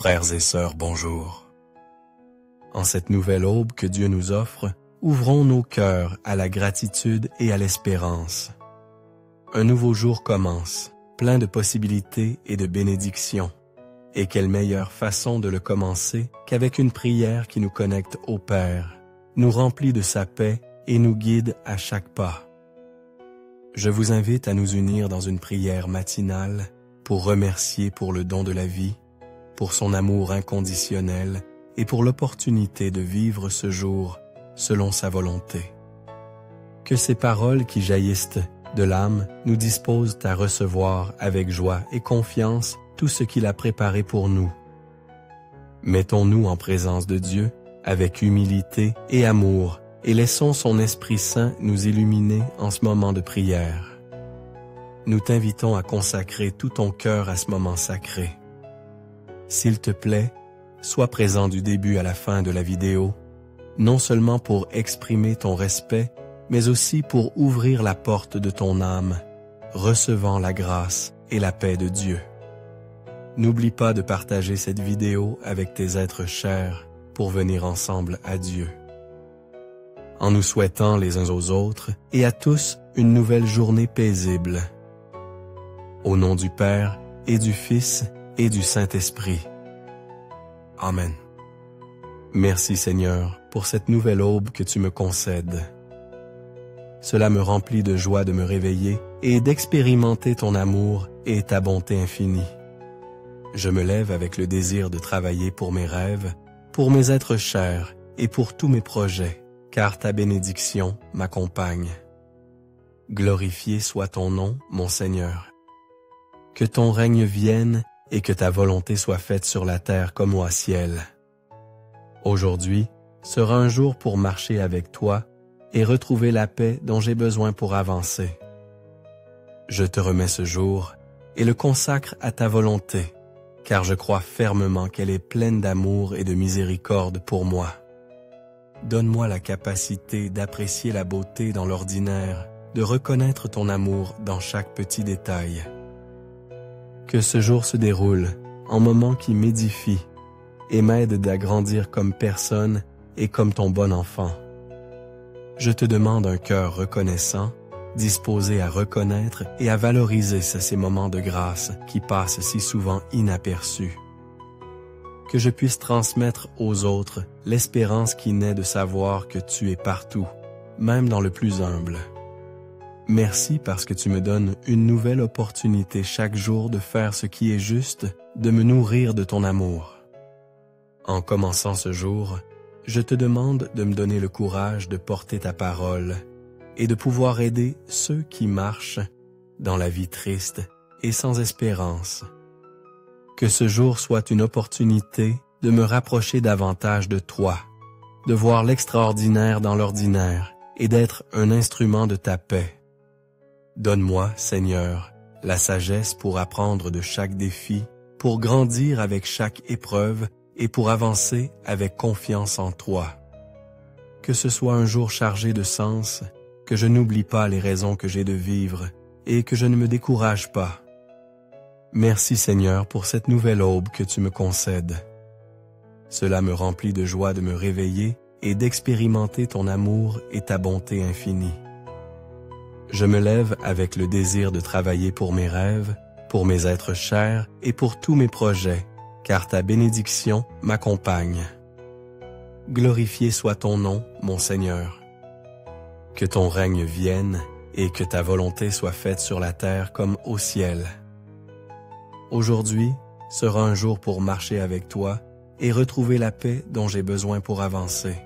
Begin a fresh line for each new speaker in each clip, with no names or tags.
Frères et sœurs, bonjour. En cette nouvelle aube que Dieu nous offre, ouvrons nos cœurs à la gratitude et à l'espérance. Un nouveau jour commence, plein de possibilités et de bénédictions. Et quelle meilleure façon de le commencer qu'avec une prière qui nous connecte au Père, nous remplit de sa paix et nous guide à chaque pas. Je vous invite à nous unir dans une prière matinale pour remercier pour le don de la vie, pour son amour inconditionnel et pour l'opportunité de vivre ce jour selon sa volonté. Que ces paroles qui jaillissent de l'âme nous disposent à recevoir avec joie et confiance tout ce qu'il a préparé pour nous. Mettons-nous en présence de Dieu avec humilité et amour et laissons son Esprit Saint nous illuminer en ce moment de prière. Nous t'invitons à consacrer tout ton cœur à ce moment sacré. S'il te plaît, sois présent du début à la fin de la vidéo, non seulement pour exprimer ton respect, mais aussi pour ouvrir la porte de ton âme, recevant la grâce et la paix de Dieu. N'oublie pas de partager cette vidéo avec tes êtres chers pour venir ensemble à Dieu. En nous souhaitant les uns aux autres et à tous une nouvelle journée paisible. Au nom du Père et du Fils et du Saint-Esprit. Amen. Merci Seigneur pour cette nouvelle aube que tu me concèdes. Cela me remplit de joie de me réveiller et d'expérimenter ton amour et ta bonté infinie. Je me lève avec le désir de travailler pour mes rêves, pour mes êtres chers et pour tous mes projets, car ta bénédiction m'accompagne. Glorifié soit ton nom, mon Seigneur. Que ton règne vienne et que ta volonté soit faite sur la terre comme au ciel. Aujourd'hui sera un jour pour marcher avec toi et retrouver la paix dont j'ai besoin pour avancer. Je te remets ce jour et le consacre à ta volonté, car je crois fermement qu'elle est pleine d'amour et de miséricorde pour moi. Donne-moi la capacité d'apprécier la beauté dans l'ordinaire, de reconnaître ton amour dans chaque petit détail. Que ce jour se déroule en moments qui m'édifient et m'aident à grandir comme personne et comme ton bon enfant. Je te demande un cœur reconnaissant, disposé à reconnaître et à valoriser ces moments de grâce qui passent si souvent inaperçus. Que je puisse transmettre aux autres l'espérance qui naît de savoir que tu es partout, même dans le plus humble. Merci parce que tu me donnes une nouvelle opportunité chaque jour de faire ce qui est juste, de me nourrir de ton amour. En commençant ce jour, je te demande de me donner le courage de porter ta parole et de pouvoir aider ceux qui marchent dans la vie triste et sans espérance. Que ce jour soit une opportunité de me rapprocher davantage de toi, de voir l'extraordinaire dans l'ordinaire et d'être un instrument de ta paix. Donne-moi, Seigneur, la sagesse pour apprendre de chaque défi, pour grandir avec chaque épreuve et pour avancer avec confiance en toi. Que ce soit un jour chargé de sens, que je n'oublie pas les raisons que j'ai de vivre et que je ne me décourage pas. Merci Seigneur pour cette nouvelle aube que tu me concèdes. Cela me remplit de joie de me réveiller et d'expérimenter ton amour et ta bonté infinie. Je me lève avec le désir de travailler pour mes rêves, pour mes êtres chers et pour tous mes projets, car ta bénédiction m'accompagne. Glorifié soit ton nom, mon Seigneur. Que ton règne vienne et que ta volonté soit faite sur la terre comme au ciel. Aujourd'hui sera un jour pour marcher avec toi et retrouver la paix dont j'ai besoin pour avancer.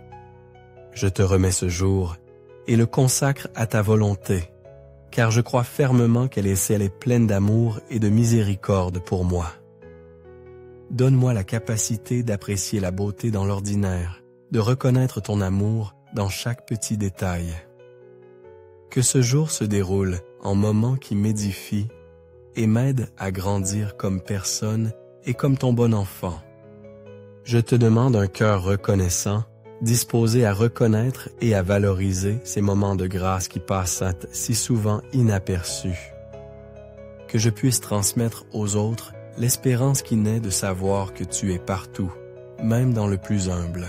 Je te remets ce jour et le consacre à ta volonté, car je crois fermement qu'elle est pleine d'amour et de miséricorde pour moi. Donne-moi la capacité d'apprécier la beauté dans l'ordinaire, de reconnaître ton amour dans chaque petit détail. Que ce jour se déroule en moments qui m'édifient et m'aident à grandir comme personne et comme ton bon enfant. Je te demande un cœur reconnaissant, disposé à reconnaître et à valoriser ces moments de grâce qui passent si souvent inaperçus. Que je puisse transmettre aux autres l'espérance qui naît de savoir que tu es partout, même dans le plus humble.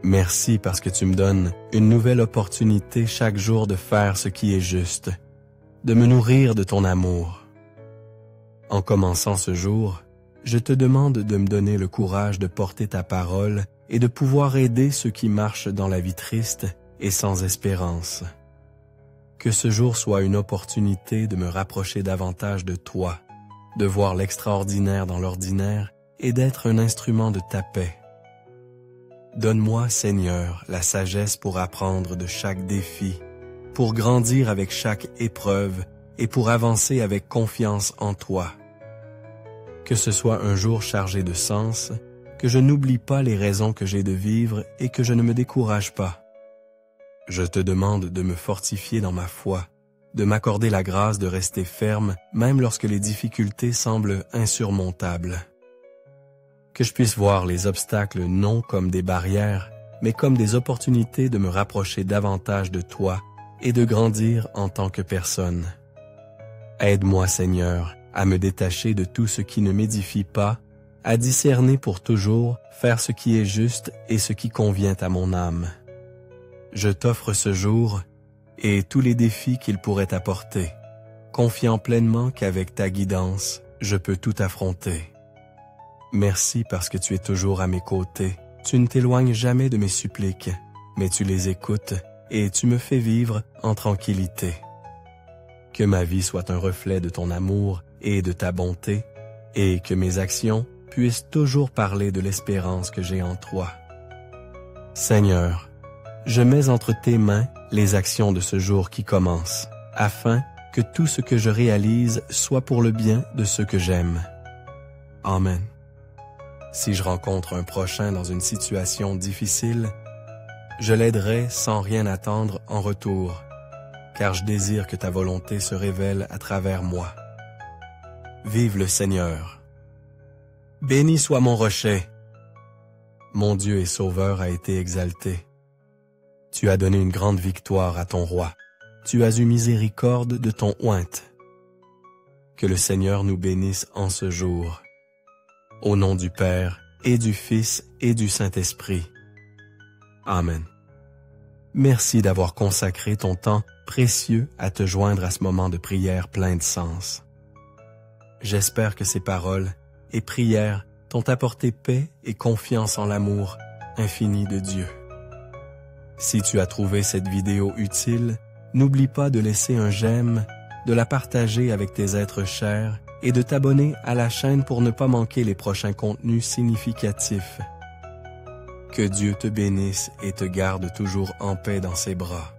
Merci parce que tu me donnes une nouvelle opportunité chaque jour de faire ce qui est juste, de me nourrir de ton amour. En commençant ce jour, je te demande de me donner le courage de porter ta parole et de pouvoir aider ceux qui marchent dans la vie triste et sans espérance. Que ce jour soit une opportunité de me rapprocher davantage de toi, de voir l'extraordinaire dans l'ordinaire et d'être un instrument de ta paix. Donne-moi, Seigneur, la sagesse pour apprendre de chaque défi, pour grandir avec chaque épreuve et pour avancer avec confiance en toi. Que ce soit un jour chargé de sens, que je n'oublie pas les raisons que j'ai de vivre et que je ne me décourage pas. Je te demande de me fortifier dans ma foi, de m'accorder la grâce de rester ferme même lorsque les difficultés semblent insurmontables. Que je puisse voir les obstacles non comme des barrières, mais comme des opportunités de me rapprocher davantage de toi et de grandir en tant que personne. Aide-moi, Seigneur, à me détacher de tout ce qui ne m'édifie pas, à discerner pour toujours, faire ce qui est juste et ce qui convient à mon âme. Je t'offre ce jour et tous les défis qu'il pourrait apporter, confiant pleinement qu'avec ta guidance, je peux tout affronter. Merci parce que tu es toujours à mes côtés. Tu ne t'éloignes jamais de mes suppliques, mais tu les écoutes et tu me fais vivre en tranquillité. Que ma vie soit un reflet de ton amour et de ta bonté, et que mes actions puissent toujours parler de l'espérance que j'ai en toi. Seigneur, je mets entre tes mains les actions de ce jour qui commence, afin que tout ce que je réalise soit pour le bien de ceux que j'aime. Amen. Si je rencontre un prochain dans une situation difficile, je l'aiderai sans rien attendre en retour, car je désire que ta volonté se révèle à travers moi. Vive le Seigneur! Béni soit mon rocher! Mon Dieu et Sauveur a été exalté. Tu as donné une grande victoire à ton roi. Tu as eu miséricorde de ton oint. Que le Seigneur nous bénisse en ce jour. Au nom du Père, et du Fils, et du Saint-Esprit. Amen. Merci d'avoir consacré ton temps précieux à te joindre à ce moment de prière plein de sens. J'espère que ces paroles et prières t'ont apporté paix et confiance en l'amour infini de Dieu. Si tu as trouvé cette vidéo utile, n'oublie pas de laisser un j'aime, de la partager avec tes êtres chers et de t'abonner à la chaîne pour ne pas manquer les prochains contenus significatifs. Que Dieu te bénisse et te garde toujours en paix dans ses bras.